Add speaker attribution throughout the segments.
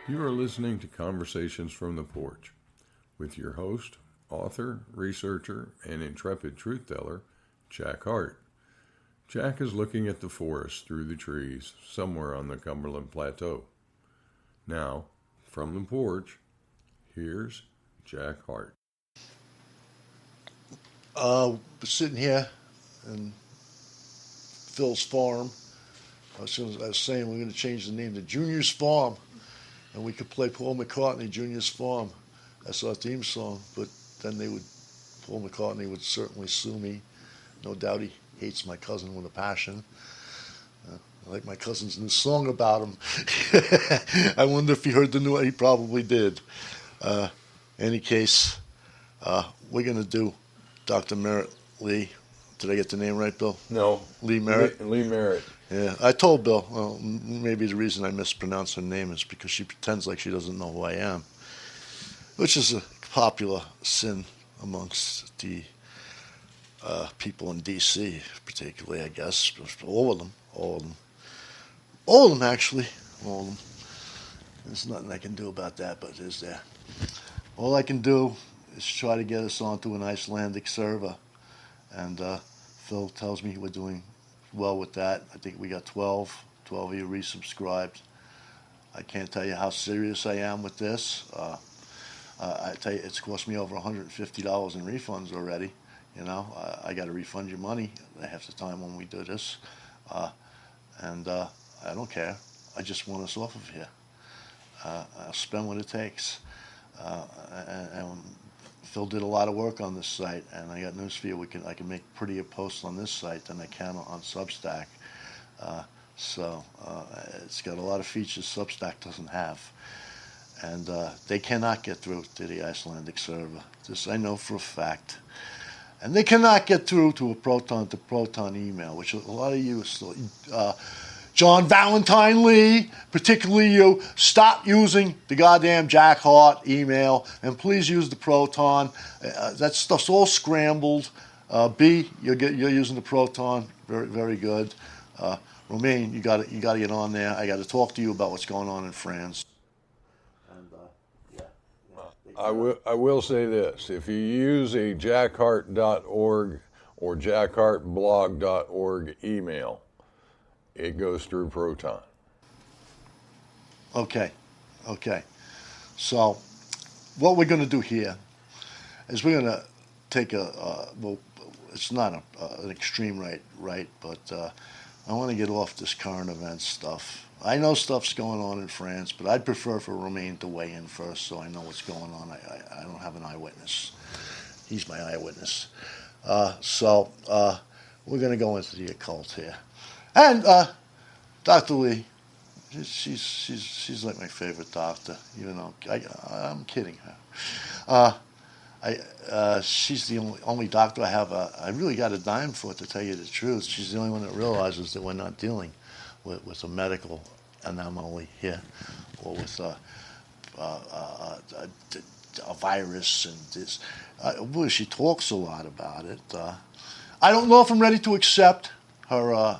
Speaker 1: You are listening to Conversations from the Porch with your host, author, researcher, and intrepid truth teller, Jack Hart. Jack is looking at the forest through the trees somewhere on the Cumberland Plateau. Now, from the porch, here's Jack Hart.
Speaker 2: Sitting here in Phil's farm. As soon as I was saying we're going to change the name to Junior's Farm, and we could play Paul McCartney, Junior's Farm. That's our theme song. But then Paul McCartney would certainly sue me. No doubt he hates my cousin with a passion. I like my cousin's new song about him. I wonder if he heard the new one. He probably did. Any case, we're going to do Dr. Merritt Lee. Did I get the name right, Bill?
Speaker 1: No.
Speaker 2: Lee Merritt?
Speaker 1: Lee Merritt.
Speaker 2: Yeah, I told Bill, well, maybe the reason I mispronounce her name is because she pretends like she doesn't know who I am, which is a popular sin amongst the people in D.C., particularly, I guess. All of them, actually. All of them. There's nothing I can do about that, but is there? All I can do is try to get us onto an Icelandic server, and Phil tells me we're doing well with that. I think we got 12 of you resubscribed. I can't tell you how serious I am with this. I tell you, it's cost me over $150 in refunds already. You know, I got to refund your money half the time when we do this, and I don't care. I just want us off of here. I'll spend what it takes. And Phil did a lot of work on this site, and I got news for you. I can make prettier posts on this site than I can on Substack. So it's got a lot of features Substack doesn't have, and they cannot get through to the Icelandic server. This I know for a fact. And they cannot get through to a proton-to-proton email, which a lot of you are still. John Valentine Lee, particularly you, stop using the goddamn Jack Hart email and please use the Proton. That stuff's all scrambled. B, you're using the Proton, very very good. Romaine, you got to get on there. I got to talk to you about what's going on in France. And
Speaker 1: I will say this. If you use a jackhart.org or jackhartblog.org email, it goes through Proton.
Speaker 2: Okay. So what we're going to do here is we're going to take well, it's not an extreme right, but I want to get off this current events stuff. I know stuff's going on in France, but I'd prefer for Romain to weigh in first so I know what's going on. I don't have an eyewitness. He's my eyewitness. So we're going to go into the occult here. And Dr. Lee, she's like my favorite doctor, even though I'm kidding her. She's the only doctor I have. I really got a dime for, to tell you the truth. She's the only one that realizes that we're not dealing with a medical anomaly here, or with a virus and this. Well, she talks a lot about it. I don't know if I'm ready to accept her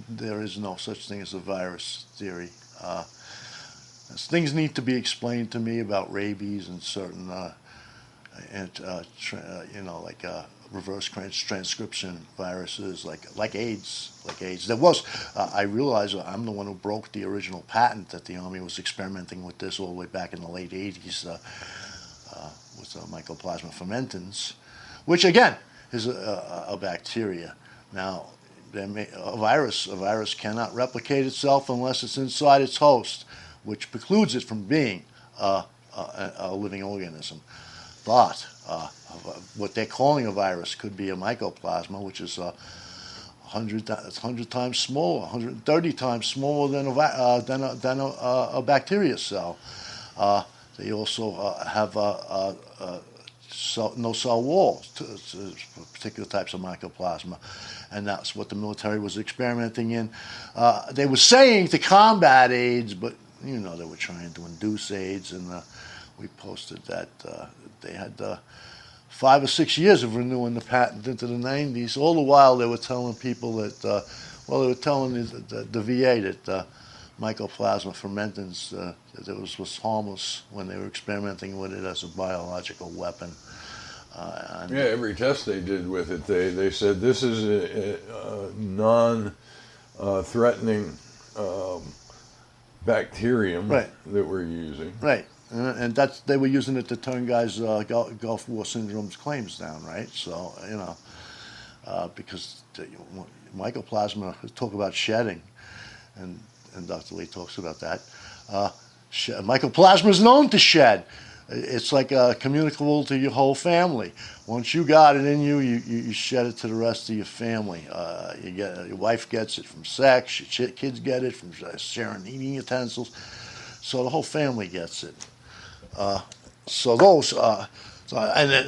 Speaker 2: there is no such thing as a virus theory. Things need to be explained to me about rabies and certain, like reverse transcription viruses, like AIDS. There was, I realize I'm the one who broke the original patent that the Army was experimenting with this all the way back in the late 80s with Mycoplasma fermentans, which again is a bacteria. Now, a virus cannot replicate itself unless it's inside its host, which precludes it from being a living organism. But what they're calling a virus could be a mycoplasma, which is 100 times smaller, 130 times smaller than a bacteria cell. They also have no cell walls to particular types of mycoplasma, and that's what the military was experimenting in. They were saying to combat AIDS, but they were trying to induce AIDS, and we posted that they had 5 or 6 years of renewing the patent into the 90s. All the while they were telling people that, they were telling the VA that mycoplasma fermentans that was harmless when they were experimenting with it as a biological weapon.
Speaker 1: Yeah, every test they did with it, they said this is a non-threatening bacterium
Speaker 2: Right.
Speaker 1: that we're using.
Speaker 2: Right. And they were using it to turn guys' Gulf War syndrome's claims down, right? So, because mycoplasma, talk about shedding, and Dr. Lee talks about that. Mycoplasma is known to shed. It's like communicable to your whole family. Once you got it in you, you shed it to the rest of your family. Your wife gets it from sex, your kids get it from sharing eating utensils, so the whole family gets it. And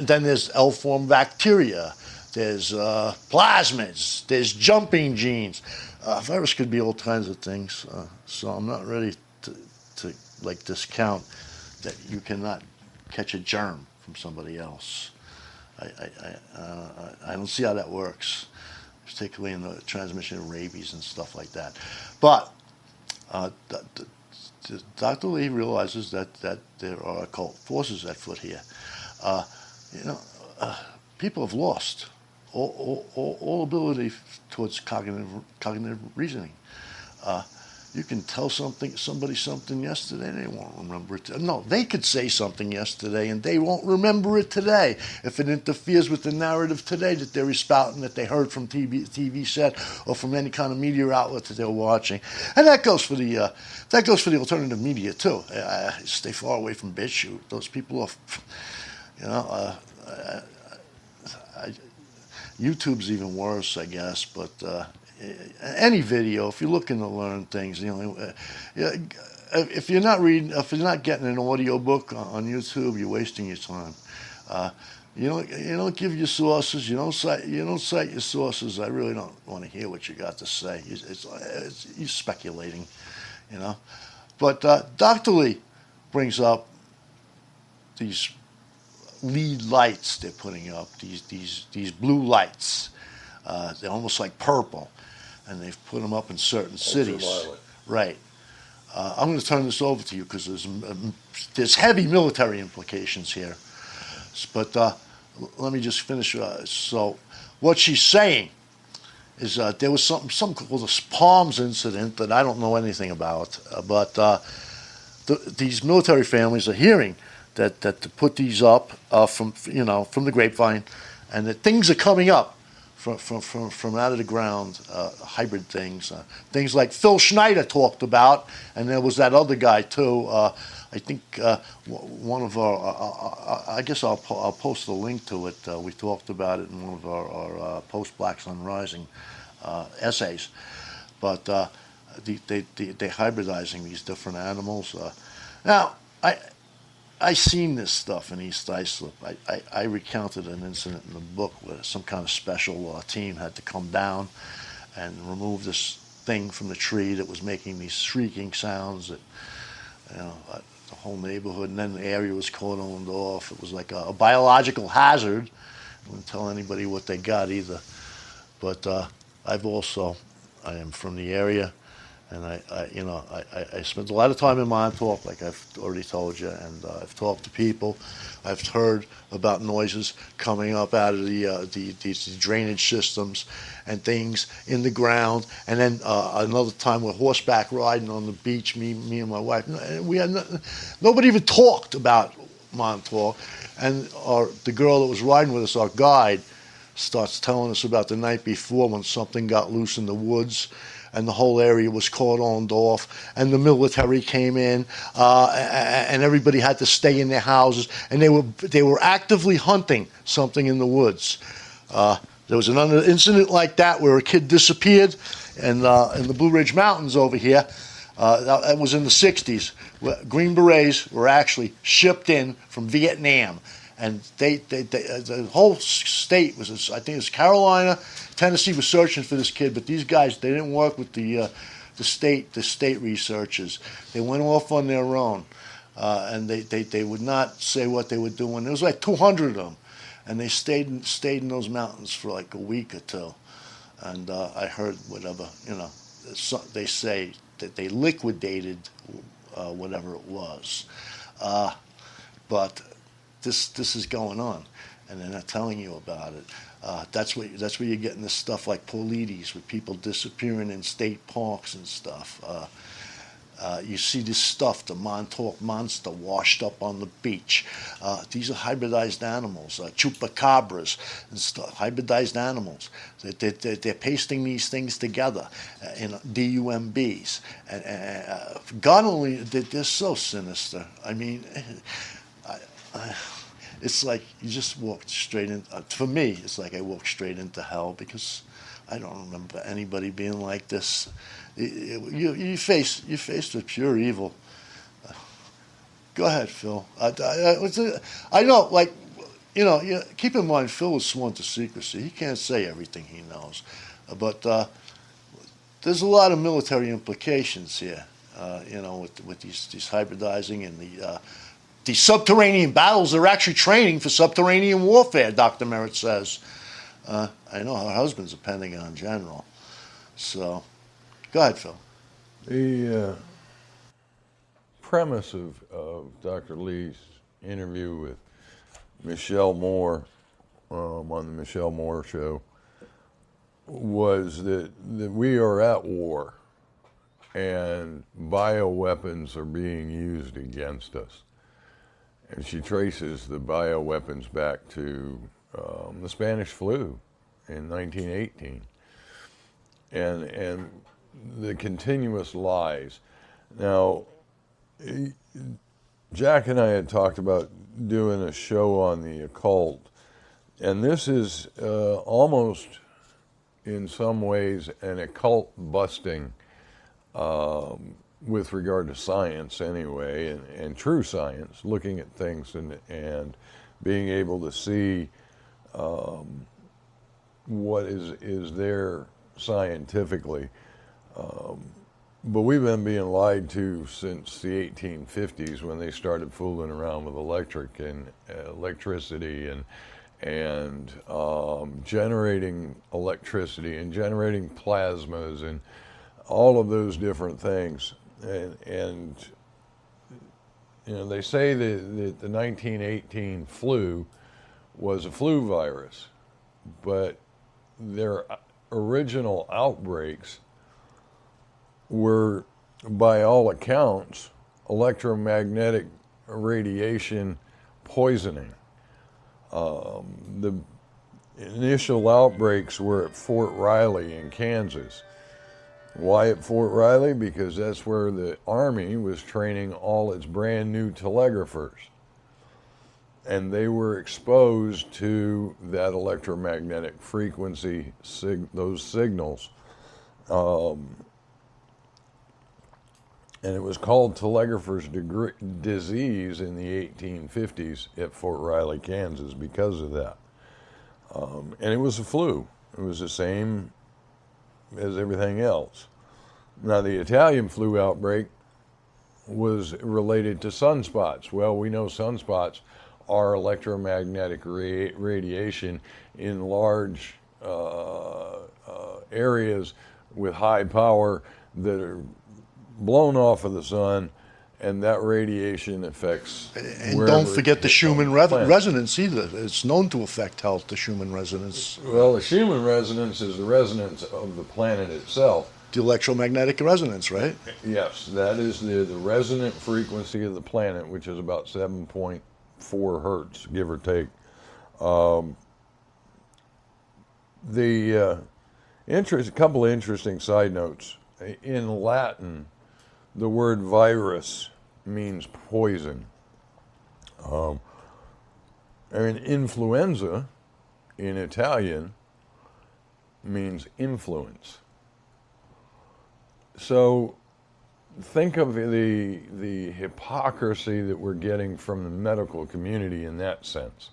Speaker 2: then there's L-form bacteria. There's plasmids. There's jumping genes. Virus could be all kinds of things. So I'm not ready to discount that you cannot catch a germ from somebody else. I don't see how that works, particularly in the transmission of rabies and stuff like that. But Dr. Lee realizes that there are occult forces at foot here. People have lost all ability towards cognitive reasoning. You can tell somebody something yesterday, they won't remember it. No, they could say something yesterday and they won't remember it today if it interferes with the narrative today that they're espouting, that they heard from TV set or from any kind of media outlet that they're watching. And that goes for the alternative media too. Stay far away from BitChute. Those people are, YouTube's even worse, I guess, but any video, if you're looking to learn things, if you're not getting an audio book on YouTube, you're wasting your time. You don't give your sources. You don't cite your sources. I really don't want to hear what you got to say. You're speculating, But Dr. Lee brings up these lead lights they're putting up. These blue lights. They're almost like purple, and they've put them up in certain cities.
Speaker 1: Ultraviolet.
Speaker 2: Right. I'm going to turn this over to you because there's heavy military implications here. But let me just finish. So what she's saying is there was something called the Palms incident that I don't know anything about, but these military families are hearing that to put these up from the grapevine, and that things are coming up from out of the ground, hybrid things like Phil Schneider talked about, and there was that other guy too. I think one of our, I guess I'll post a link to it. We talked about it in one of our post-Black Sun Rising essays. But they're hybridizing these different animals. Now, I seen this stuff in East Islip. I recounted an incident in the book where some kind of special team had to come down and remove this thing from the tree that was making these shrieking sounds that, the whole neighborhood, and then the area was cordoned off. It was like a biological hazard. I wouldn't tell anybody what they got either. But I am from the area. And I spent a lot of time in Montauk, like I've already told you, and I've talked to people. I've heard about noises coming up out of these drainage systems and things in the ground. And then another time we're horseback riding on the beach, me and my wife. We had nobody even talked about Montauk. And the girl that was riding with us, our guide, starts telling us about the night before when something got loose in the woods. And the whole area was cordoned off, and the military came in, and everybody had to stay in their houses, and they were actively hunting something in the woods. There was another incident like that where a kid disappeared in the Blue Ridge Mountains over here. That was in the 60s. Green Berets were actually shipped in from Vietnam. And the whole state was, I think it was Carolina, Tennessee was searching for this kid, but these guys, they didn't work with the state researchers. They went off on their own, and they would not say what they were doing. There was like 200 of them, and they stayed in those mountains for like a week or two. And I heard whatever, they say they liquidated whatever it was. But this is going on, and they're not telling you about it. That's where you're getting this stuff like Paulides, with people disappearing in state parks and stuff. You see this stuff, the Montauk monster washed up on the beach. These are hybridized animals, chupacabras and stuff, hybridized animals. They're pasting these things together in DUMBs. And God only, they're so sinister. I mean, it's like you just walked straight in. For me, it's like I walked straight into hell, because I don't remember anybody being like this. You faced with pure evil. Go ahead, Phil. I know, like, keep in mind, Phil was sworn to secrecy. He can't say everything he knows, but there's a lot of military implications here. With these hybridizing and the subterranean battles. They're actually training for subterranean warfare, Dr. Merritt says. I know her husband's a Pentagon general. So, go ahead, Phil.
Speaker 1: The premise of Dr. Lee's interview with Michelle Moore on the Michelle Moore show was that we are at war and bioweapons are being used against us. And she traces the bioweapons back to the Spanish flu in 1918, and the continuous lies. Now, Jack and I had talked about doing a show on the occult, and this is almost, in some ways, an occult busting with regard to science anyway, and true science, looking at things and being able to see what is there scientifically. But we've been being lied to since the 1850s, when they started fooling around with electricity and generating electricity and generating plasmas and all of those different things. And they say that the 1918 flu was a flu virus, but their original outbreaks were, by all accounts, electromagnetic radiation poisoning. The initial outbreaks were at Fort Riley in Kansas. Why at Fort Riley? Because that's where the Army was training all its brand new telegraphers. And they were exposed to that electromagnetic frequency, those signals. And it was called telegrapher's disease in the 1850s at Fort Riley, Kansas, because of that. And it was a flu. It was the same as everything else. Now, the Italian flu outbreak was related to sunspots. Well, we know sunspots are electromagnetic radiation in large areas with high power that are blown off of the sun, and that radiation affects.
Speaker 2: And don't forget the Schumann resonance either. It's known to affect health, the Schumann resonance.
Speaker 1: Well, the Schumann resonance is the resonance of the planet itself.
Speaker 2: The electromagnetic resonance, right?
Speaker 1: Yes, that is the resonant frequency of the planet, which is about 7.4 hertz, give or take. A couple of interesting side notes. In Latin, the word virus means poison. Influenza in Italian means influence. So think of the hypocrisy that we're getting from the medical community in that sense.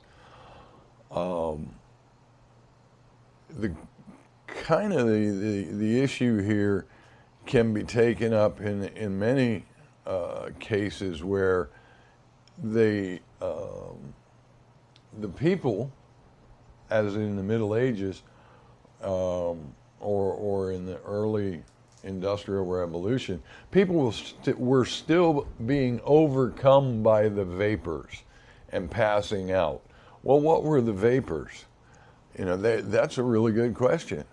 Speaker 1: The issue here can be taken up in many cases where the people, as in the Middle Ages, or in the early Industrial Revolution, people were still being overcome by the vapors and passing out. Well, what were the vapors? That's a really good question.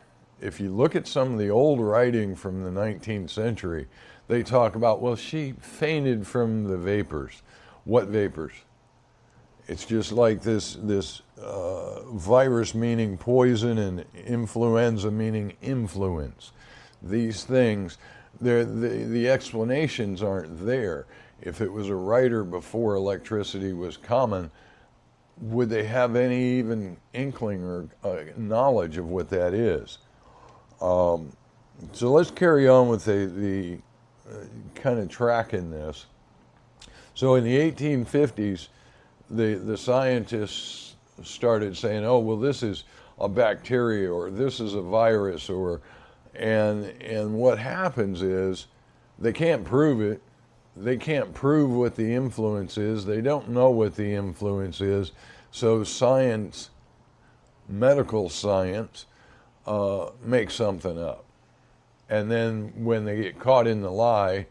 Speaker 1: If you look at some of the old writing from the 19th century, they talk about, well, she fainted from the vapors. What vapors? It's just like this virus meaning poison and influenza meaning influence. These things, the explanations aren't there. If it was a writer before electricity was common, would they have any even inkling or knowledge of what that is? So let's carry on with the kind of tracking this. So in the 1850s, the scientists started saying, oh, well, this is a bacteria, or this is a virus, and what happens is they can't prove it. They can't prove what the influence is. They don't know what the influence is. So science, medical science, makes something up. And then when they get caught in the lie,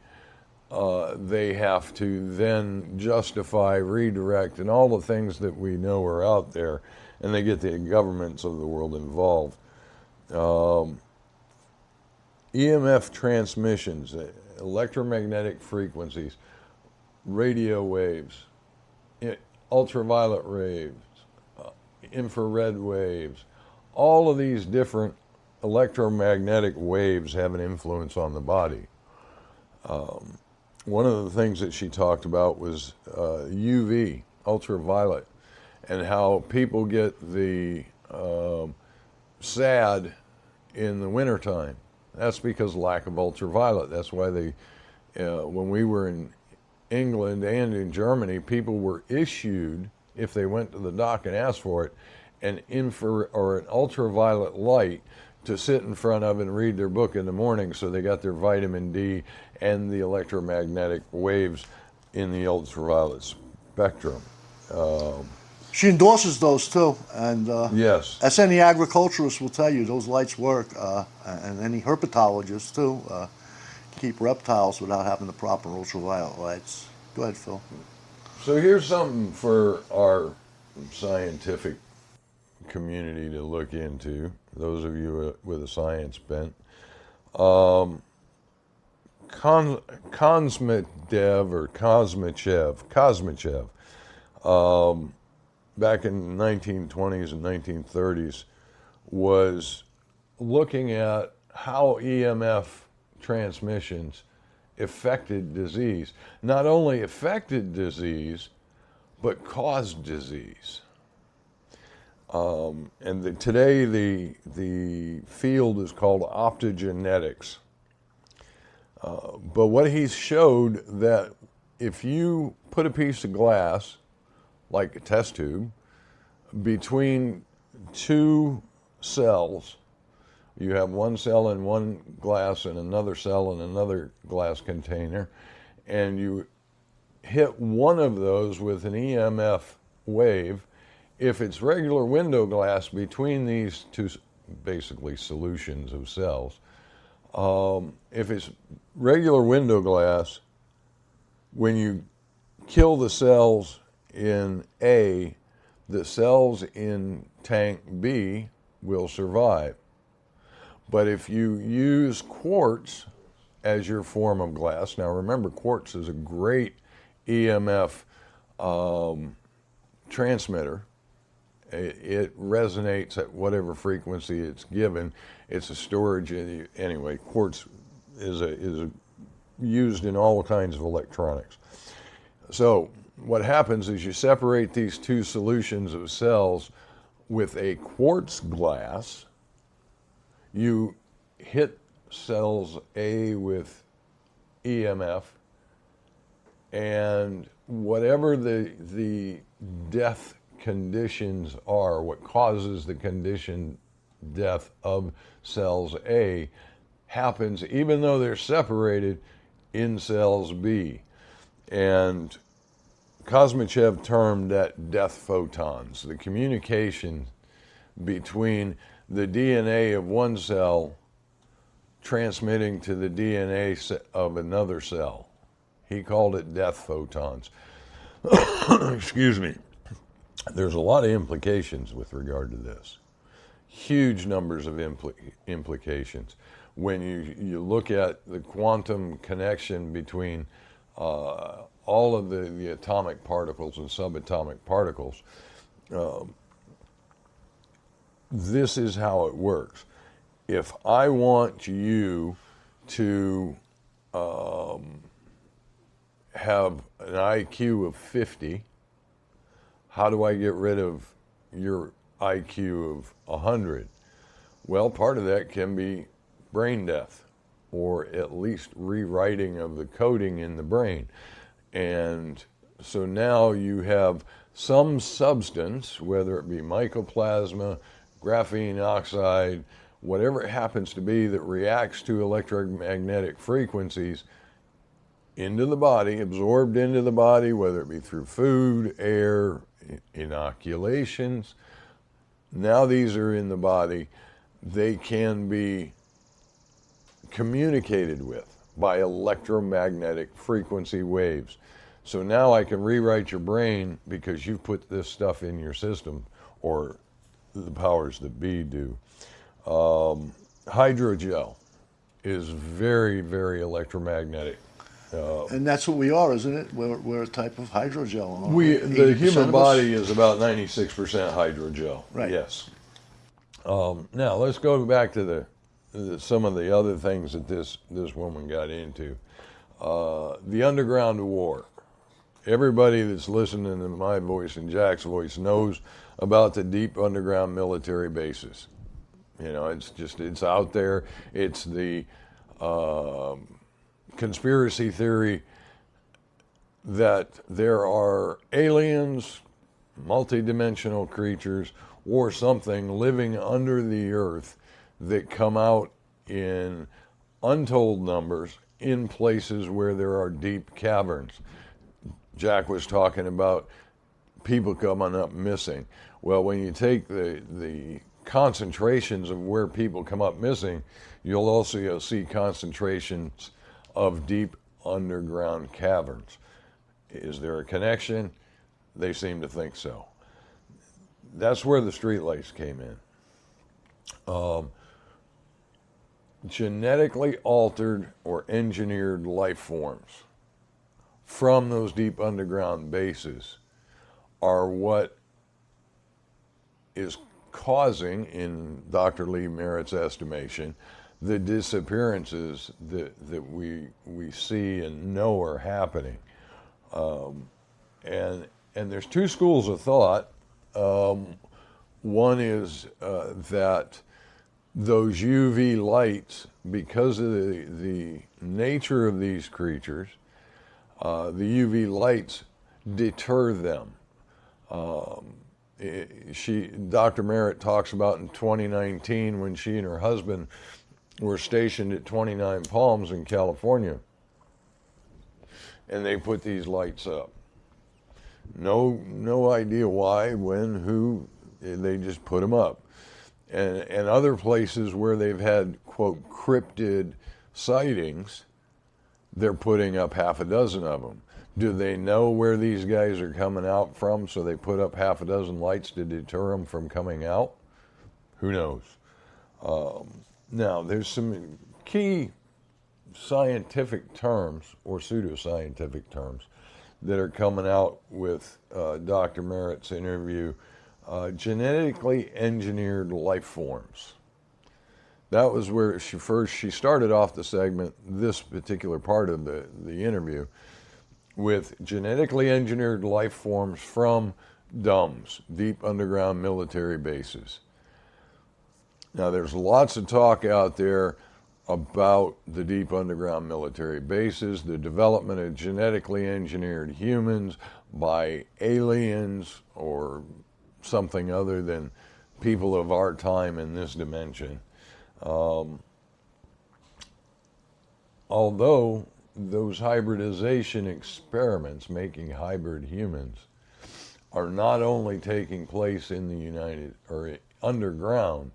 Speaker 1: they have to then justify, redirect, and all the things that we know are out there, and they get the governments of the world involved. EMF transmissions, electromagnetic frequencies, radio waves, ultraviolet waves, infrared waves, all of these different electromagnetic waves have an influence on the body. One of the things that she talked about was UV, ultraviolet, and how people get the SAD in the wintertime. That's because lack of ultraviolet. That's why when we were in England and in Germany, people were issued, if they went to the doc and asked for it, an ultraviolet light to sit in front of and read their book in the morning, so they got their vitamin D and the electromagnetic waves in the ultraviolet spectrum.
Speaker 2: She endorses those too, and
Speaker 1: yes,
Speaker 2: as any agriculturist will tell you, those lights work, and any herpetologist too, keep reptiles without having the proper ultraviolet lights. Go ahead, Phil.
Speaker 1: So here's something for our scientific community to look into, those of you with a science bent. Kosmachev, back in the 1920s and 1930s, was looking at how EMF transmissions affected disease. Not only affected disease, but caused disease. Today the field is called optogenetics. But what he showed, that if you put a piece of glass, like a test tube, between two cells, you have one cell in one glass and another cell in another glass container, and you hit one of those with an EMF wave, if it's regular window glass between these two basically solutions of cells, if it's regular window glass, when you kill the cells in A, the cells in tank B will survive. But if you use quartz as your form of glass, now remember, quartz is a great EMF transmitter. It resonates at whatever frequency it's given. It's a storage. Anyway, quartz is used in all kinds of electronics. So what happens is you separate these two solutions of cells with a quartz glass. You hit cells A with EMF, and whatever the death conditions are, what causes the condition death of cells A, happens even though they're separated in cells B. And Kosmachev termed that death photons, the communication between the DNA of one cell transmitting to the DNA of another cell. He called it death photons. Excuse me. There's a lot of implications with regard to this. Huge numbers of implications. When you look at the quantum connection between all of the atomic particles and subatomic particles, this is how it works. If I want you to have an IQ of 50, how do I get rid of your IQ of 100? Well, part of that can be brain death, or at least rewriting of the coding in the brain. And so now you have some substance, whether it be mycoplasma, graphene oxide, whatever it happens to be, that reacts to electromagnetic frequencies into the body, absorbed into the body, whether it be through food, air, inoculations. Now these are in the body. They can be communicated with by electromagnetic frequency waves. So now I can rewrite your brain because you've put this stuff in your system, or the powers that be do. Hydrogel is very, very electromagnetic.
Speaker 2: And that's what we are, isn't it? We're a type of hydrogel.
Speaker 1: The human body is about 96% hydrogel.
Speaker 2: Right.
Speaker 1: Yes. Now let's go back to some of the other things that this woman got into. The underground war. Everybody that's listening to my voice and Jack's voice knows about the deep underground military bases. You know, it's out there. It's the conspiracy theory that there are aliens, multidimensional creatures, or something living under the earth that come out in untold numbers in places where there are deep caverns. Jack was talking about people coming up missing. Well, when you take the concentrations of where people come up missing, you'll also see concentrations of deep underground caverns. Is there a connection? They seem to think so. That's where the streetlights came in. Genetically altered or engineered life forms from those deep underground bases are what is causing, in Dr. Lee Merritt's estimation, the disappearances that we see and know are happening. And there's two schools of thought. One is that those UV lights, because of the nature of these creatures, the UV lights deter them. Dr. Merritt talks about in 2019 when she and her husband were stationed at 29 Palms in California, and they put these lights up. No idea why, when, who, they just put them up. And other places where they've had, quote, cryptid sightings, they're putting up half a dozen of them. Do they know where these guys are coming out from, so they put up half a dozen lights to deter them from coming out? Who knows? Now, there's some key scientific terms, or pseudoscientific terms, that are coming out with Dr. Merritt's interview. Genetically engineered life forms. That was where she started off the segment, this particular part of the interview, with genetically engineered life forms from DUMBs, deep underground military bases. Now, there's lots of talk out there about the deep underground military bases, the development of genetically engineered humans by aliens or something other than people of our time in this dimension. Although those hybridization experiments, making hybrid humans, are not only taking place in the underground,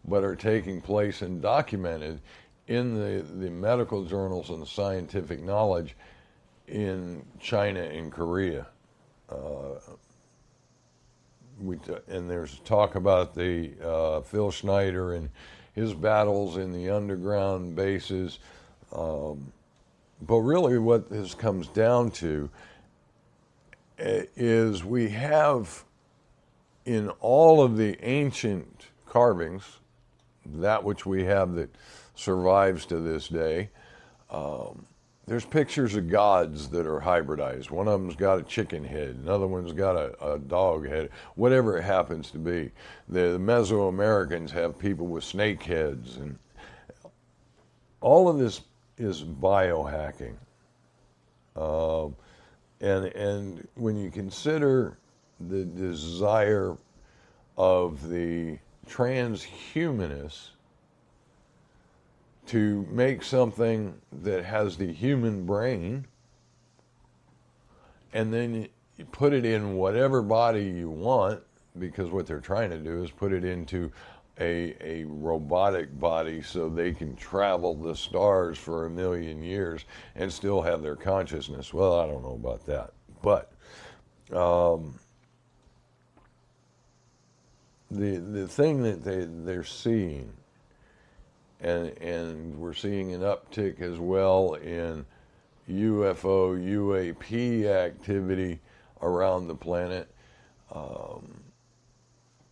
Speaker 1: but are taking place and documented in the medical journals and the scientific knowledge in China and Korea. And there's talk about the Phil Schneider and his battles in the underground bases. But really what this comes down to is we have in all of the ancient carvings, that which we have that survives to this day, there's pictures of gods that are hybridized. One of them's got a chicken head, another one's got a dog head, whatever it happens to be. The Mesoamericans have people with snake heads, and all of this is biohacking. And when you consider the desire of the transhumanists to make something that has the human brain and then you put it in whatever body you want, because what they're trying to do is put it into a robotic body so they can travel the stars for 1 million years and still have their consciousness. Well, I don't know about that, but the thing that they're seeing, and we're seeing an uptick as well in UFO, UAP activity around the planet,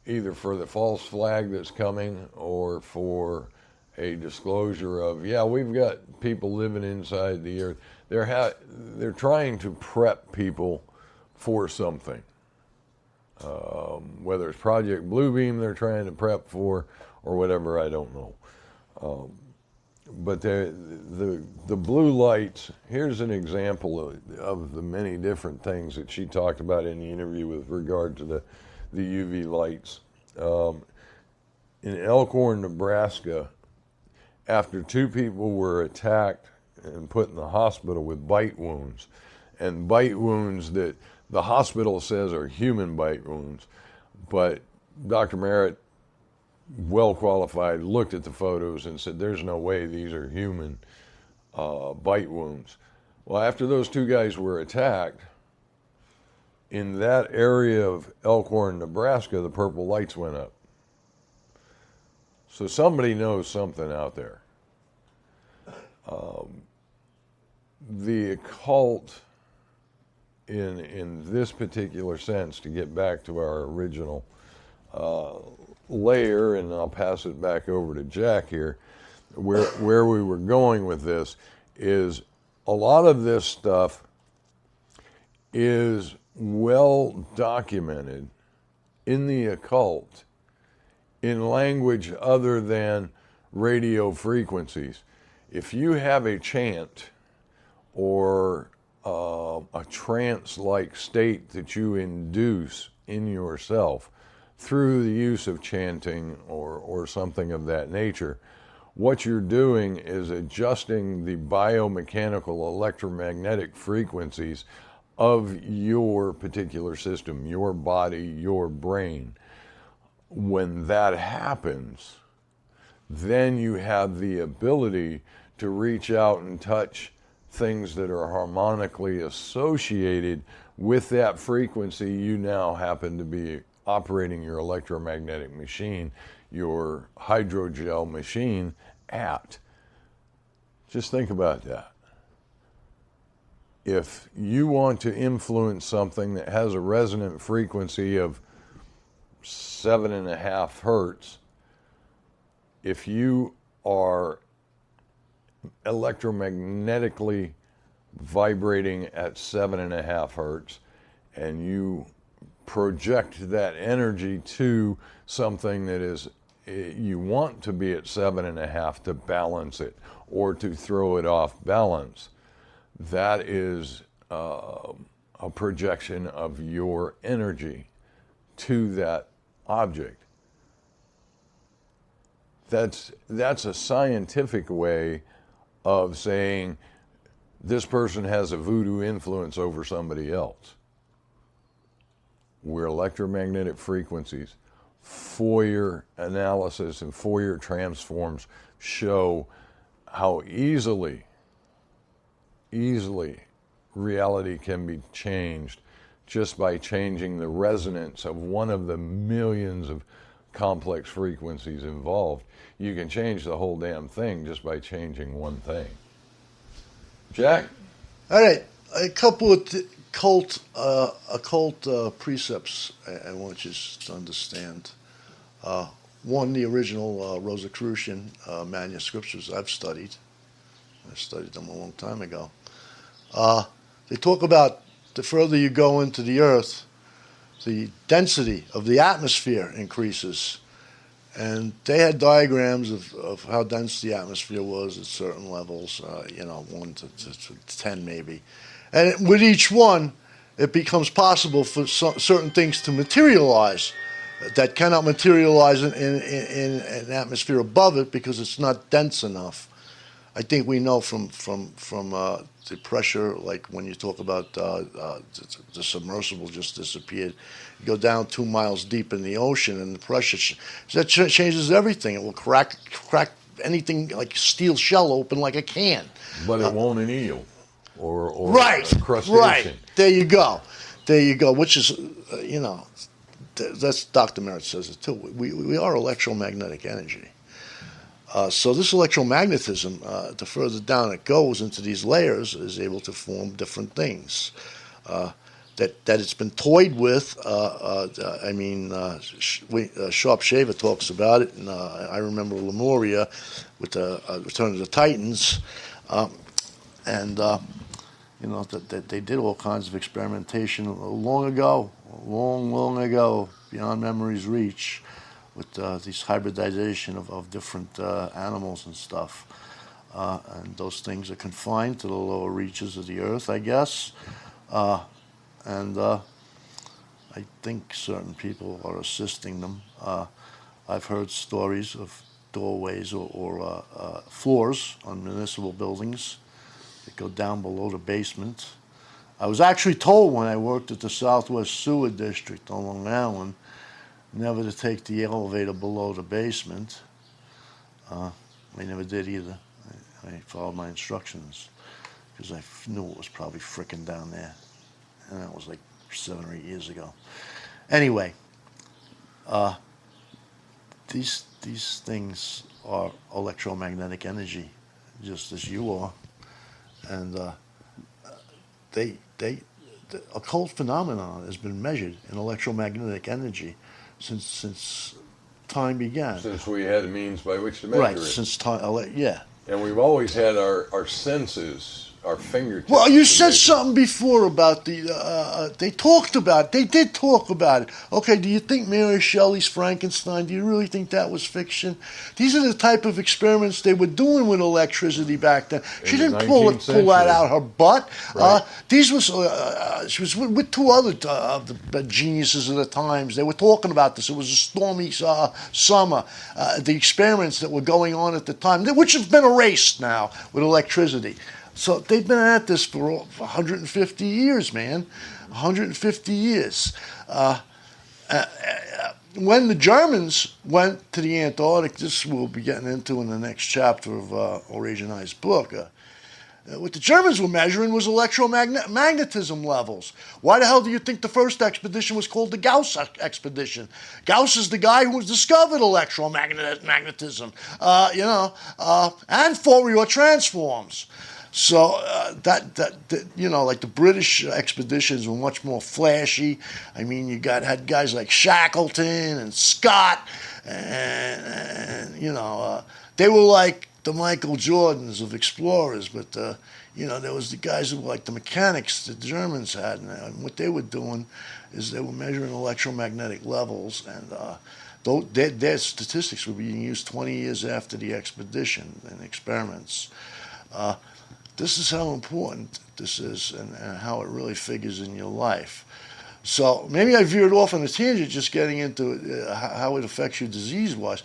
Speaker 1: either for the false flag that's coming or for a disclosure of, yeah, we've got people living inside the earth. They're trying to prep people for something. Whether it's Project Bluebeam they're trying to prep for or whatever, I don't know. But the blue lights, here's an example of the many different things that she talked about in the interview with regard to the UV lights. In Elkhorn, Nebraska, after 2 people were attacked and put in the hospital with bite wounds, and bite wounds that the hospital says are human bite wounds, but Dr. Merritt, well qualified, looked at the photos and said there's no way these are human bite wounds. Well, after those 2 guys were attacked, in that area of Elkhorn, Nebraska, the purple lights went up. So somebody knows something out there. The occult, in this particular sense, to get back to our original layer, and I'll pass it back over to Jack here, where we were going with this is a lot of this stuff is well documented in the occult in language other than radio frequencies. If you have a chant or a trance-like state that you induce in yourself through the use of chanting or something of that nature, what you're doing is adjusting the biomechanical electromagnetic frequencies of your particular system, your body, your brain. When that happens, then you have the ability to reach out and touch things that are harmonically associated with that frequency you now happen to be operating your electromagnetic machine, your hydrogel machine at. Just think about that. If you want to influence something that has a resonant frequency of 7.5 hertz, if you are electromagnetically vibrating at 7.5 hertz and you project that energy to something that is, you want to be at 7.5 to balance it or to throw it off balance, that is a projection of your energy to that object. That's a scientific way of saying this person has a voodoo influence over somebody else. Where electromagnetic frequencies, Fourier analysis and Fourier transforms show how easily reality can be changed just by changing the resonance of one of the millions of complex frequencies involved. You can change the whole damn thing just by changing one thing. Jack?
Speaker 2: All right, a couple of occult precepts I want you to understand. One, the original Rosicrucian manuscripts, which I've studied. I studied them a long time ago. They talk about the further you go into the Earth, the density of the atmosphere increases. And they had diagrams of how dense the atmosphere was at certain levels, 1 to 10 maybe. And with each one, it becomes possible for certain things to materialize that cannot materialize in an atmosphere above it because it's not dense enough. I think we know from the pressure, like when you talk about the submersible just disappeared. You go down 2 miles deep in the ocean, and the pressure that changes everything. It will crack anything like steel shell open like a can.
Speaker 1: But it won't an eel or
Speaker 2: right,
Speaker 1: a crustacean.
Speaker 2: Right. There you go. Which is, that's Dr. Merritt says it too. We are electromagnetic energy. So this electromagnetism, the further down it goes into these layers, is able to form different things. That it's been toyed with. Sharp Shaver talks about it, and I remember Lemuria with the Return of the Titans, that they did all kinds of experimentation long ago, beyond memory's reach, with these hybridization of different animals and stuff. And those things are confined to the lower reaches of the earth, I guess. I think certain people are assisting them. I've heard stories of doorways or floors on municipal buildings that go down below the basement. I was actually told when I worked at the Southwest Sewer District on Long Island never to take the elevator below the basement. I never did either. I followed my instructions because I knew it was probably frickin' down there. And that was like 7 or 8 years ago. Anyway, these things are electromagnetic energy, just as you are. And the occult phenomenon has been measured in electromagnetic energy since time began.
Speaker 1: Since we had a means by which to measure
Speaker 2: right,
Speaker 1: it.
Speaker 2: Since time, yeah.
Speaker 1: And we've always had our senses, our fingertips.
Speaker 2: Well, you said something before about they did talk about it. Okay, do you think Mary Shelley's Frankenstein, do you really think that was fiction? These are the type of experiments they were doing with electricity back then. She didn't pull that out her butt.
Speaker 1: Right.
Speaker 2: She was with two other the geniuses of the times. They were talking about this. It was a stormy summer. The experiments that were going on at the time, which have been erased now with electricity. So they've been at this for 150 years, man. 150 years. When the Germans went to the Antarctic, this we'll be getting into in the next chapter of Orage and I's book. What the Germans were measuring was electromagnetism levels. Why the hell do you think the first expedition was called the Gauss expedition? Gauss is the guy who discovered electromagnetism, and Fourier transforms. So like the British expeditions were much more flashy. I mean, had guys like Shackleton and Scott, and they were like the Michael Jordans of explorers. But there was the guys who were like the mechanics the Germans had, and what they were doing is they were measuring electromagnetic levels, and their statistics were being used 20 years after the expedition in experiments. This is how important this is and how it really figures in your life. So maybe I veered off on a tangent just getting into how it affects you disease-wise.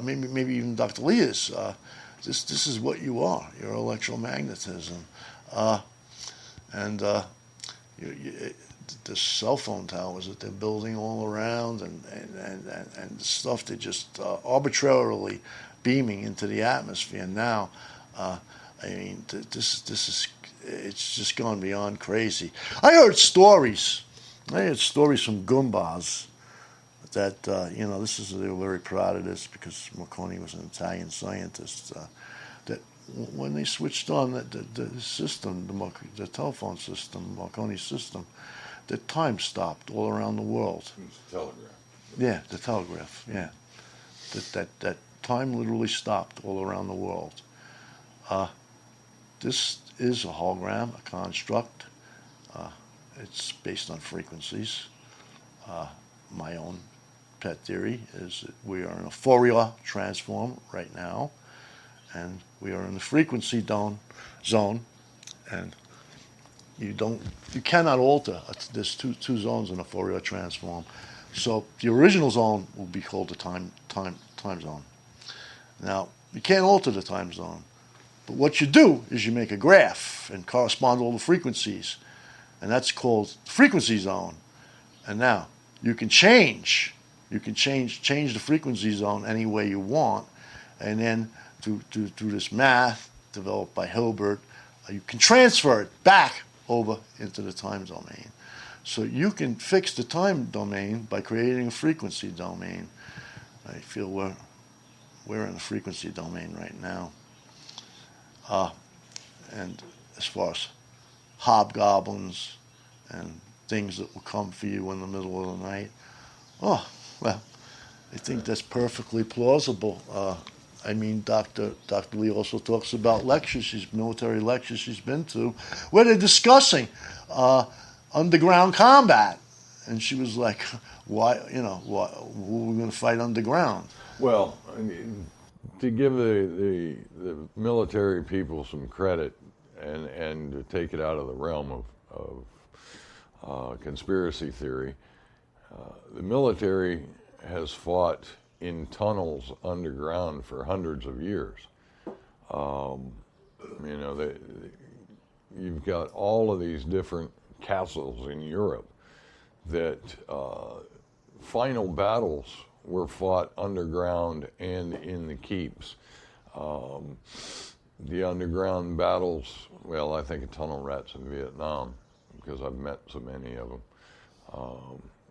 Speaker 2: Maybe even Dr. Leah's. This is what you are, your electromagnetism. The cell phone towers that they're building all around and the stuff they're just arbitrarily beaming into the atmosphere now. I mean, this is, it's just gone beyond crazy. I heard stories from Goombas that, they were very proud of this because Marconi was an Italian scientist, that when they switched on the system, the telephone system, Marconi's system, the time stopped all around the world.
Speaker 1: Telegraph.
Speaker 2: Yeah, the telegraph, yeah. That time literally stopped all around the world. This is a hologram, a construct. It's based on frequencies. My own pet theory is that we are in a Fourier transform right now, and we are in the frequency zone, and you cannot alter. There's two zones in a Fourier transform. So the original zone will be called the time zone. Now, you can't alter the time zone. But what you do is you make a graph and correspond all the frequencies. And that's called frequency zone. And now you can change the frequency zone any way you want. And then through this math developed by Hilbert, you can transfer it back over into the time domain. So you can fix the time domain by creating a frequency domain. I feel we're in the frequency domain right now. And as far as hobgoblins and things that will come for you in the middle of the night, oh, well, I think that's perfectly plausible. I mean, Dr. Lee also talks about military lectures she's been to, where they're discussing underground combat. And she was like, why, who are we going to fight underground?
Speaker 1: Well, I mean, to give the military people some credit and to take it out of the realm of conspiracy theory, the military has fought in tunnels underground for hundreds of years. You've got all of these different castles in Europe that final battles were fought underground and in the keeps. The underground battles, well, I think of tunnel rats in Vietnam because I've met so many of them.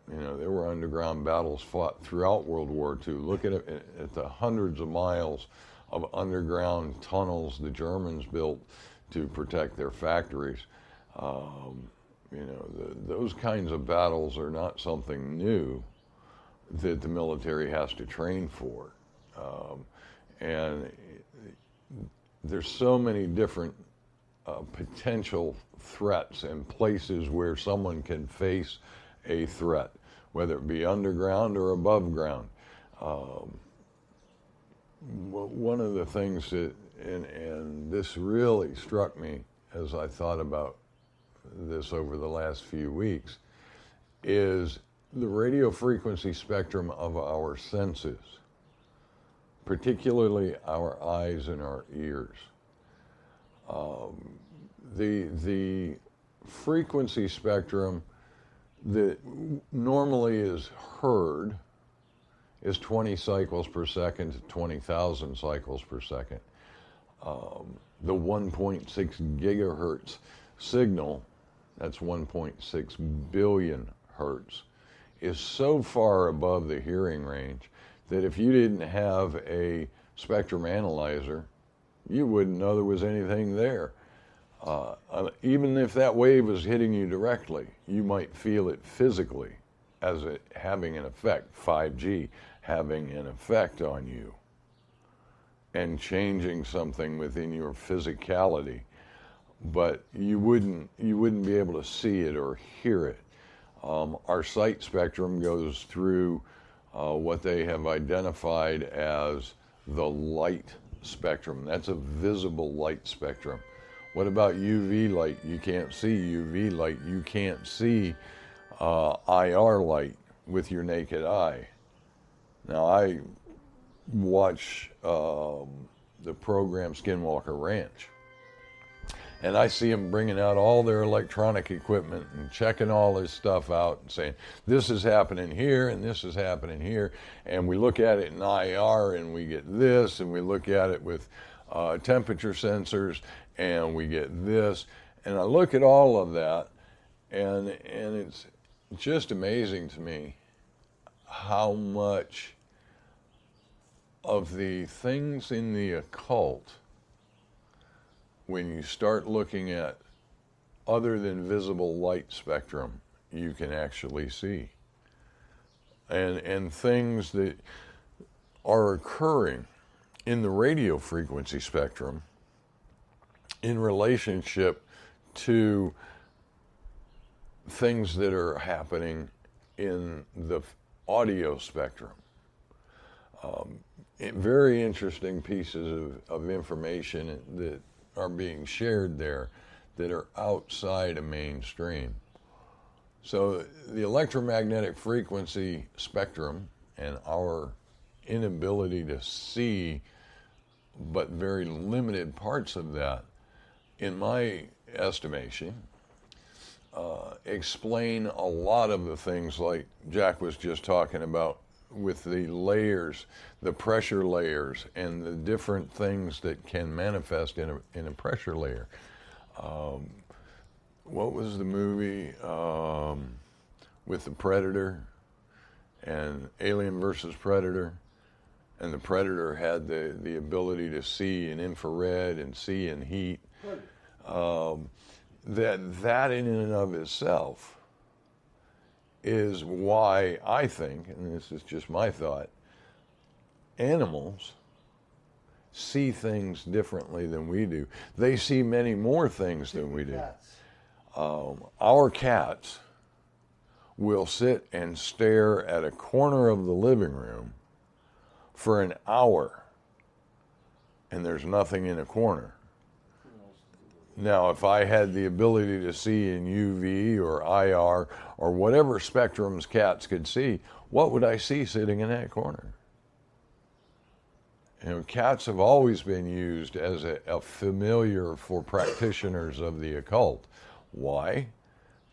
Speaker 1: There were underground battles fought throughout World War II. Look at the hundreds of miles of underground tunnels the Germans built to protect their factories. Those kinds of battles are not something new that the military has to train for. And there's so many different potential threats and places where someone can face a threat, whether it be underground or above ground. One of the things that, and this really struck me as I thought about this over the last few weeks, is the radio frequency spectrum of our senses, particularly our eyes and our ears. The frequency spectrum that normally is heard is 20 cycles per second to 20,000 cycles per second. The 1.6 gigahertz signal, that's 1.6 billion hertz, is so far above the hearing range that if you didn't have a spectrum analyzer, you wouldn't know there was anything there. Even if that wave was hitting you directly, you might feel it physically as it having an effect, 5G having an effect on you and changing something within your physicality, but you wouldn't be able to see it or hear it. Our sight spectrum goes through what they have identified as the light spectrum. That's a visible light spectrum. What about UV light? You can't see UV light. You can't see IR light with your naked eye. Now, I watch the program Skinwalker Ranch, and I see them bringing out all their electronic equipment and checking all this stuff out and saying, this is happening here and this is happening here. And we look at it in IR and we get this, and we look at it with temperature sensors, and we get this. And I look at all of that, and it's just amazing to me how much of the things in the occult, when you start looking at other than visible light spectrum, you can actually see. And things that are occurring in the radio frequency spectrum in relationship to things that are happening in the audio spectrum. Very interesting pieces of information that are being shared there that are outside of mainstream. So the electromagnetic frequency spectrum and our inability to see but very limited parts of that, in my estimation, explain a lot of the things like Jack was just talking about with the layers, the pressure layers, and the different things that can manifest in a pressure layer. What was the movie with the Predator and Alien versus Predator? And the Predator had the ability to see in infrared and see in heat. That in and of itself is why I think, and this is just my thought, animals see things differently than we do. They see many more things than we do. Our cats will sit and stare at a corner of the living room for an hour, and there's nothing in a corner. Now, if I had the ability to see in UV or IR or whatever spectrums cats could see, what would I see sitting in that corner? You know, cats have always been used as a familiar for practitioners of the occult. Why?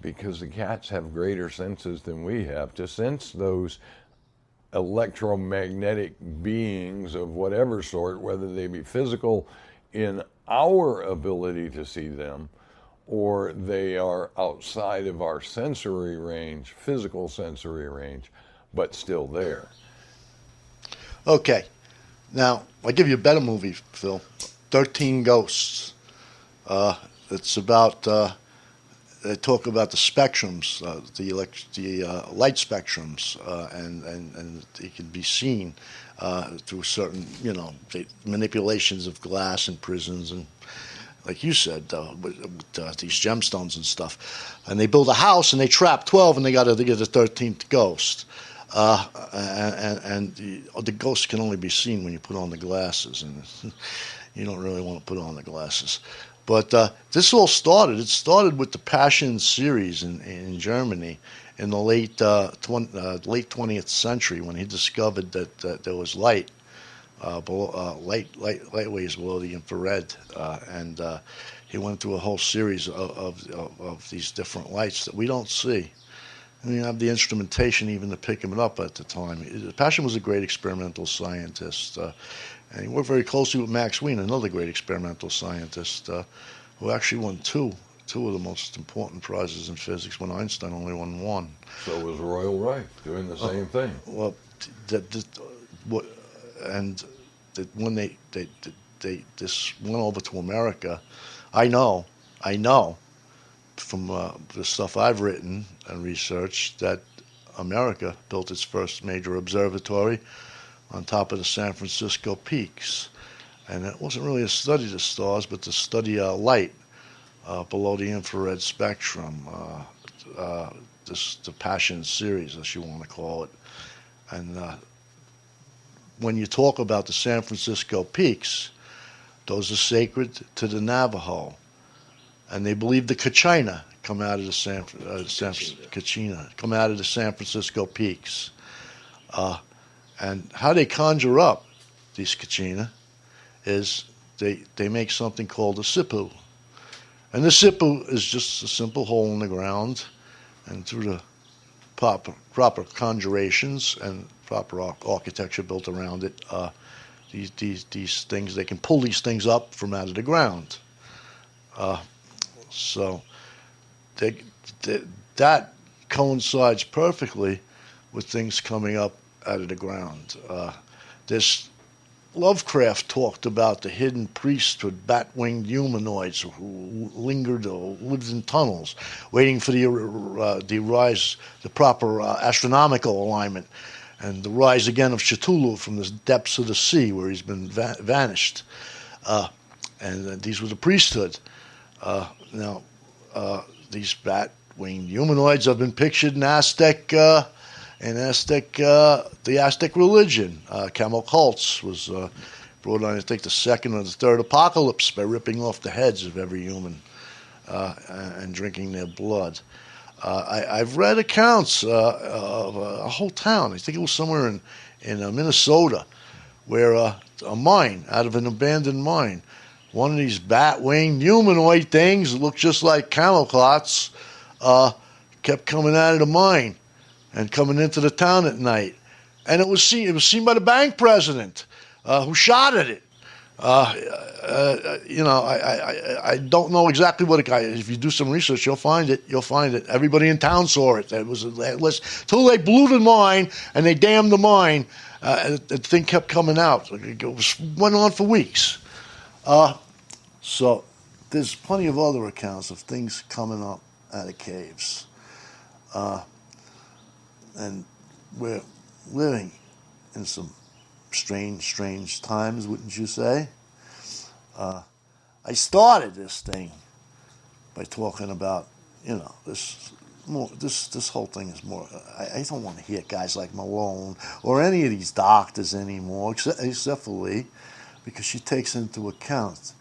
Speaker 1: Because the cats have greater senses than we have to sense those electromagnetic beings of whatever sort, whether they be physical in our ability to see them, or they are outside of our sensory range, physical sensory range, but still there.
Speaker 2: Okay. Now, I'll give you a better movie, Phil. 13 Ghosts. It's about, they talk about the spectrums, the light spectrums, and it can be seen through certain, manipulations of glass in prisons and, like you said, with these gemstones and stuff. And they build a house and they trap 12 and they get the 13th ghost. And the ghost can only be seen when you put on the glasses, and you don't really want to put on the glasses. But this all started. It started with the Passion series in Germany in the late 20th century, when he discovered that there was light waves below the infrared, and he went through a whole series of these different lights that we don't see. And you have the instrumentation even to pick him up at the time. Passion was a great experimental scientist, and he worked very closely with Max Wien, another great experimental scientist, who actually won two of the most important prizes in physics when Einstein only won one.
Speaker 1: So was Royal Rife doing the same thing.
Speaker 2: Well, when this went over to America, I know from the stuff I've written and researched that America built its first major observatory on top of the San Francisco peaks. And it wasn't really a study of the stars, but to study light below the infrared spectrum, the Passion series, as you want to call it. And when you talk about the San Francisco peaks, those are sacred to the Navajo. And they believe the Kachina come out of the San Francisco peaks. And how they conjure up these Kachina is they make something called a sipu. And the sipu is just a simple hole in the ground, and through the proper conjurations and proper architecture built around it, these things. They can pull these things up from out of the ground. So that coincides perfectly with things coming up out of the ground. This Lovecraft talked about the hidden priesthood, bat-winged humanoids who lingered or lived in tunnels, waiting for the proper astronomical alignment, and the rise again of Cthulhu from the depths of the sea where he's been vanished. And these were the priesthood. Now, these bat-winged humanoids have been pictured in the Aztec religion. Camel cults was brought on, I think, the second or the third apocalypse by ripping off the heads of every human and drinking their blood. I've read accounts of a whole town. I think it was somewhere in Minnesota, where a mine, out of an abandoned mine, one of these bat-winged humanoid things that looked just like camel clots kept coming out of the mine and coming into the town at night. And it was seen by the bank president who shot at it. I don't know exactly what it guy. If you do some research, you'll find it. Everybody in town saw it. It was till they blew the mine and they dammed the mine. The thing kept coming out. Went on for weeks. So there's plenty of other accounts of things coming up out of caves. And we're living in some strange times, wouldn't you say? I started this thing by talking about, this whole thing is more. I don't want to hear guys like Malone or any of these doctors anymore, except for Lee, because she takes into account,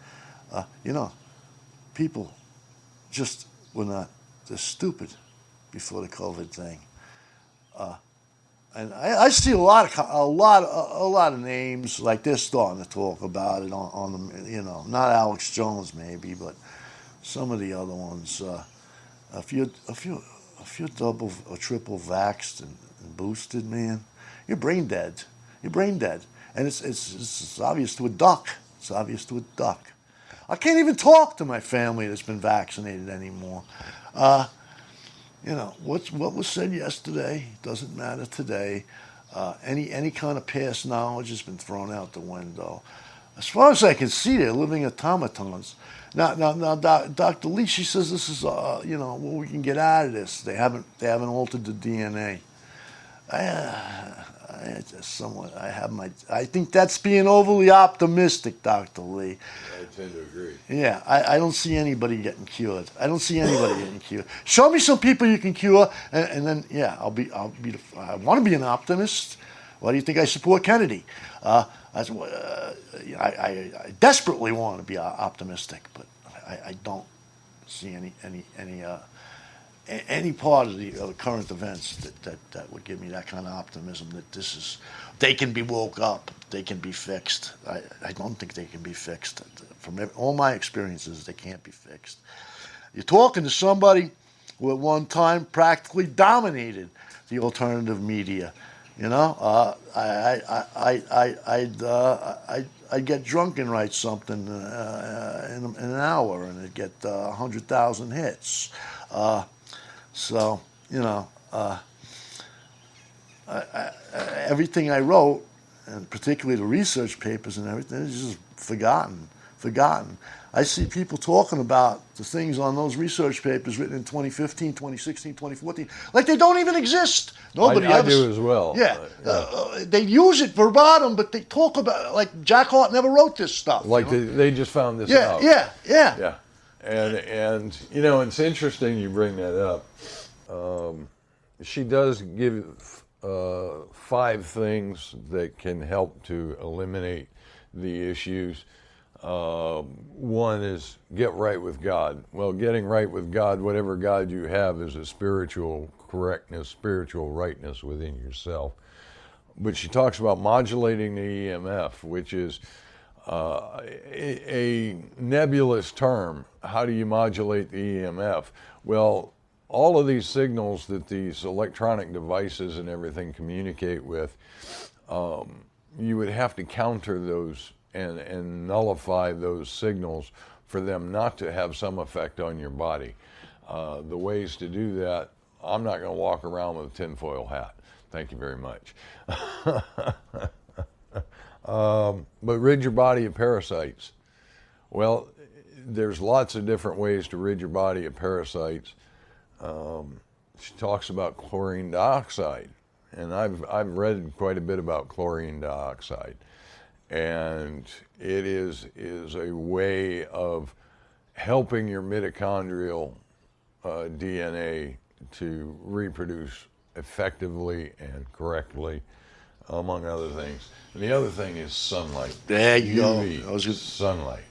Speaker 2: people just were not this stupid before the COVID thing. And I see a lot of names like they're starting to talk about it on the, not Alex Jones maybe, but some of the other ones. If you're double or triple vaxxed and boosted, man, you're brain dead. And it's obvious to a duck. I can't even talk to my family that's been vaccinated anymore. What was said yesterday doesn't matter today. Any kind of past knowledge has been thrown out the window. As far as I can see, they're living automatons. Now, Dr. Lee, she says this is, what we can get out of this. They haven't altered the DNA. I think that's being overly optimistic, Dr. Lee.
Speaker 1: I tend to agree.
Speaker 2: Yeah, I don't see anybody getting cured. Show me some people you can cure, and then I want to be an optimist. Why do you think I support Kennedy? I desperately want to be optimistic, but I don't see any part of the current events that would give me that kind of optimism that they can be woke up, they can be fixed. I don't think they can be fixed. From all my experiences, they can't be fixed. You're talking to somebody who at one time practically dominated the alternative media. I'd get drunk and write something in an hour, and it'd get 100,000 hits. So, everything I wrote, and particularly the research papers and everything, is just forgotten. I see people talking about the things on those research papers written in 2015, 2016, 2014, like they don't even exist. Nobody
Speaker 1: I do as well.
Speaker 2: Yeah. They use it verbatim, but they talk about it like Jack Hart never wrote this stuff.
Speaker 1: Like they just found this out.
Speaker 2: Yeah.
Speaker 1: And it's interesting you bring that up. She does give 5 things that can help to eliminate the issues. One is get right with God. Well, getting right with God, whatever God you have, is a spiritual correctness, spiritual rightness within yourself. But she talks about modulating the EMF, which is a nebulous term. How do you modulate the EMF? Well, all of these signals that these electronic devices and everything communicate with, you would have to counter those and nullify those signals for them not to have some effect on your body. The ways to do that, I'm not going to walk around with a tinfoil hat. Thank you very much. But rid your body of parasites. Well, there's lots of different ways to rid your body of parasites. She talks about chlorine dioxide, and I've read quite a bit about chlorine dioxide, and it is a way of helping your mitochondrial DNA to reproduce effectively and correctly, among other things. And the other thing is sunlight.
Speaker 2: There you
Speaker 1: UV,
Speaker 2: go.
Speaker 1: sunlight.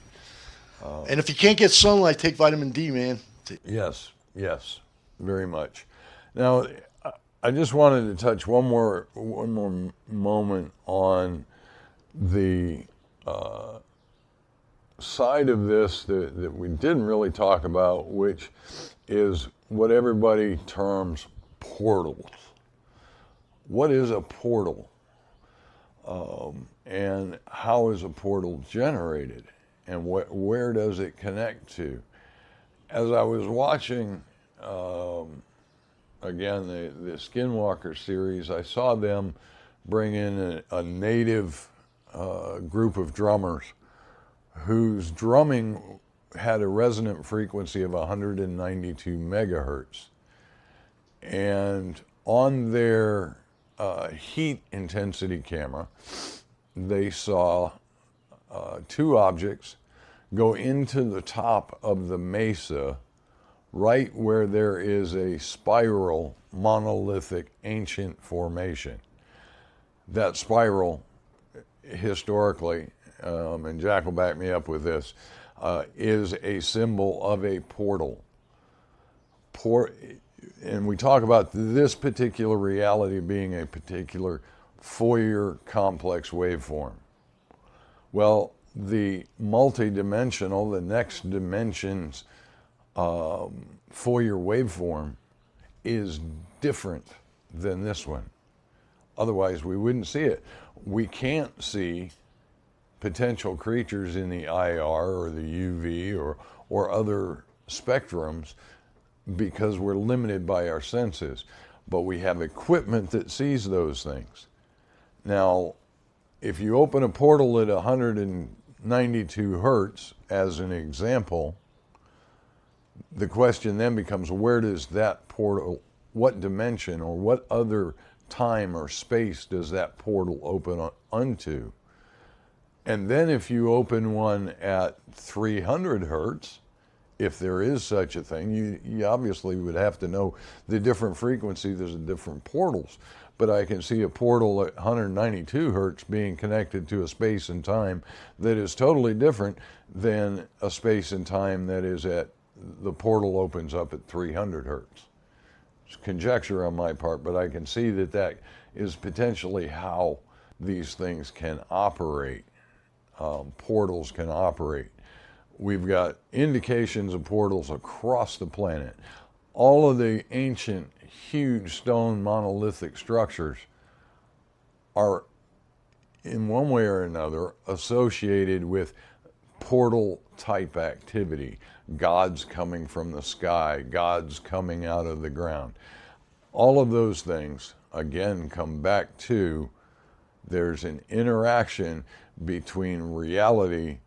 Speaker 2: And if you can't get sunlight, take vitamin D, man.
Speaker 1: Yes, very much. Now, I just wanted to touch one more moment on the side of this that we didn't really talk about, which is what everybody terms portals. What is a portal? And how is a portal generated? And where does it connect to? As I was watching, again, the Skinwalker series, I saw them bring in a native group of drummers whose drumming had a resonant frequency of 192 megahertz. And on their heat intensity camera, they saw two objects go into the top of the mesa right where there is a spiral monolithic ancient formation. That spiral, historically, and Jack will back me up with this, is a symbol of a portal. And we talk about this particular reality being a particular Fourier complex waveform. Well, the multi-dimensional, the next dimension's Fourier waveform is different than this one. Otherwise, we wouldn't see it. We can't see potential creatures in the IR or the UV or other spectrums because we're limited by our senses. But we have equipment that sees those things. Now, if you open a portal at 192 hertz, as an example, the question then becomes, where does that portal, what dimension or what other time or space does that portal open unto? And then if you open one at 300 hertz, if there is such a thing, you obviously would have to know the different frequencies, there's different portals. But I can see a portal at 192 hertz being connected to a space and time that is totally different than a space and time that is at, the portal opens up at 300 hertz. It's conjecture on my part, but I can see that is potentially how these things can operate. Portals can operate. We've got indications of portals across the planet. All of the ancient, huge stone monolithic structures are, in one way or another, associated with portal type activity. Gods coming from the sky, gods coming out of the ground. All of those things, again, come back to there's an interaction between reality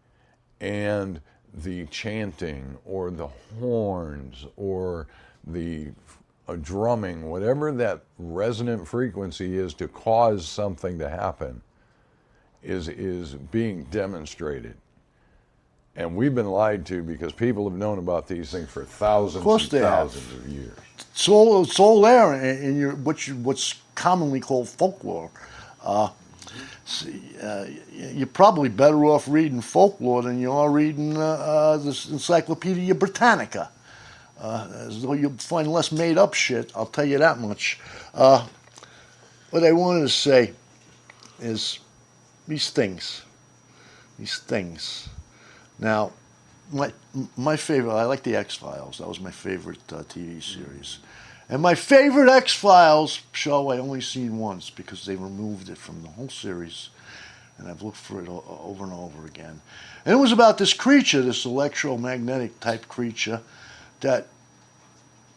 Speaker 1: and the chanting or the horns or the drumming, whatever that resonant frequency is to cause something to happen, is being demonstrated. And we've been lied to because people have known about these things for thousands and thousands of years.
Speaker 2: It's all there in your what's commonly called folklore. You're probably better off reading folklore than you are reading this Encyclopedia Britannica. As though you'll find less made-up shit, I'll tell you that much. What I wanted to say is these things. Now, my favorite, I like the X-Files. That was my favorite TV series. And my favorite X-Files show I only seen once because they removed it from the whole series. and I've looked for it over and over again. And it was about this creature, this electromagnetic type creature that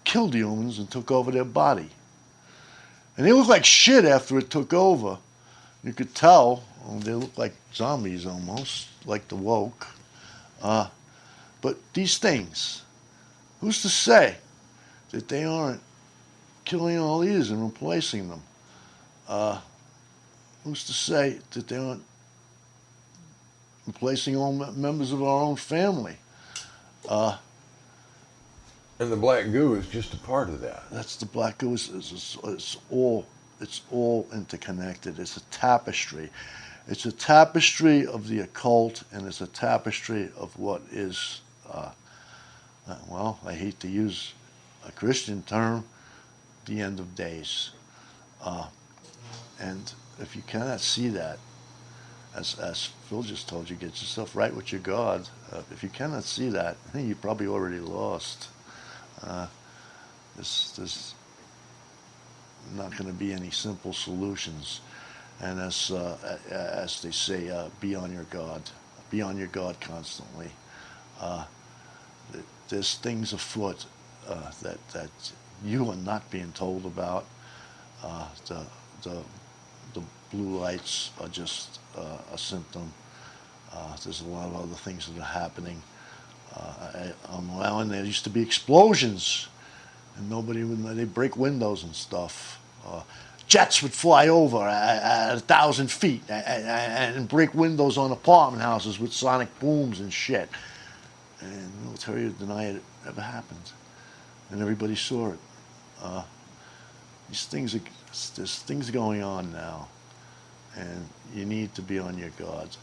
Speaker 2: killed humans and took over their body. And they looked like shit after it took over. You could tell. They looked like zombies almost, like the woke. But these things, who's to say that they aren't killing all these and replacing them? Who's to say that they aren't replacing all members of our own family?
Speaker 1: And the black goo is just a part of that.
Speaker 2: That's the black goo. It's all interconnected. It's a tapestry. It's a tapestry of the occult, and it's a tapestry of what is, well, I hate to use a Christian term, the end of days. And if you cannot see that, as Phil just told you, get yourself right with your God. If you cannot see that, you probably already lost. There's not going to be any simple solutions. And as they say, be on your God. Be on your God constantly. There's things afoot that you are not being told about. The blue lights are just a symptom. There's a lot of other things that are happening. On the island, there used to be explosions, and they break windows and stuff. Jets would fly over at 1,000 feet and break windows on apartment houses with sonic booms and shit. And the military would deny it ever happened, and everybody saw it. There's things going on now, and you need to be on your guard,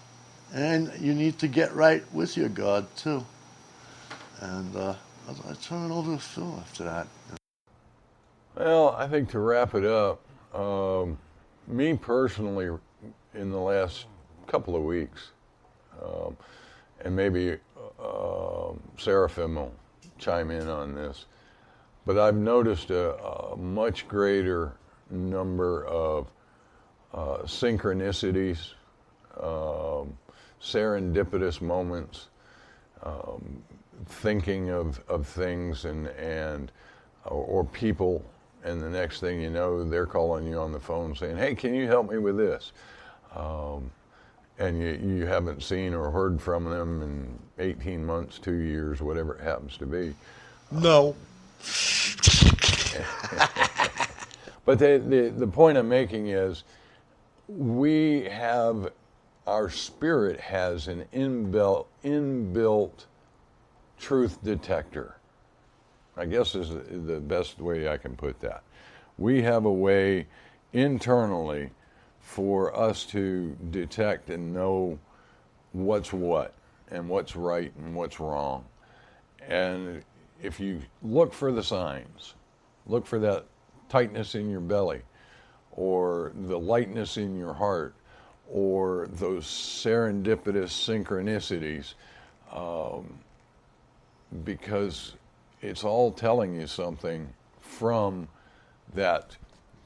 Speaker 2: and you need to get right with your God too. And I turn it over to Phil after that.
Speaker 1: Well, I think to wrap it up, me personally, in the last couple of weeks, and maybe Seraphim will chime in on this, but I've noticed a much greater number of synchronicities, serendipitous moments, thinking of things or people, and the next thing you know, they're calling you on the phone saying, "Hey, can you help me with this?" And you haven't seen or heard from them in 18 months, 2 years, whatever it happens to be.
Speaker 2: No.
Speaker 1: But the point I'm making is, our spirit has an inbuilt truth detector. I guess is the best way I can put that. We have a way internally for us to detect and know what's what and what's right and what's wrong. And if you look for the signs, look for that tightness in your belly, or the lightness in your heart, or those serendipitous synchronicities, because it's all telling you something from that,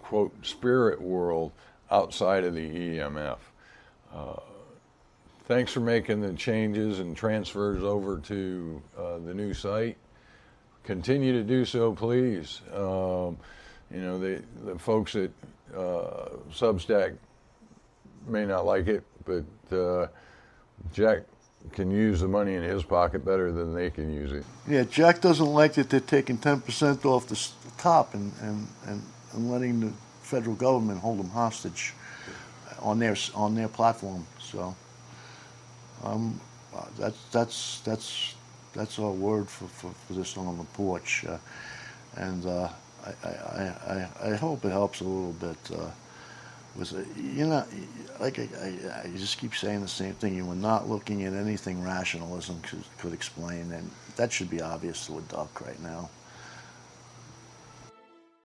Speaker 1: quote, spirit world outside of the EMF. Thanks for making the changes and transfers over to the new site. Continue to do so, please. The folks at Substack may not like it, but Jack can use the money in his pocket better than they can use it.
Speaker 2: Yeah, Jack doesn't like that they're taking 10% off the top and letting the federal government hold them hostage on their platform. So that's our word for this on the porch, and I hope it helps a little bit. Like I just keep saying the same thing. You were not looking at anything rationalism could explain, and that should be obvious to a duck right now.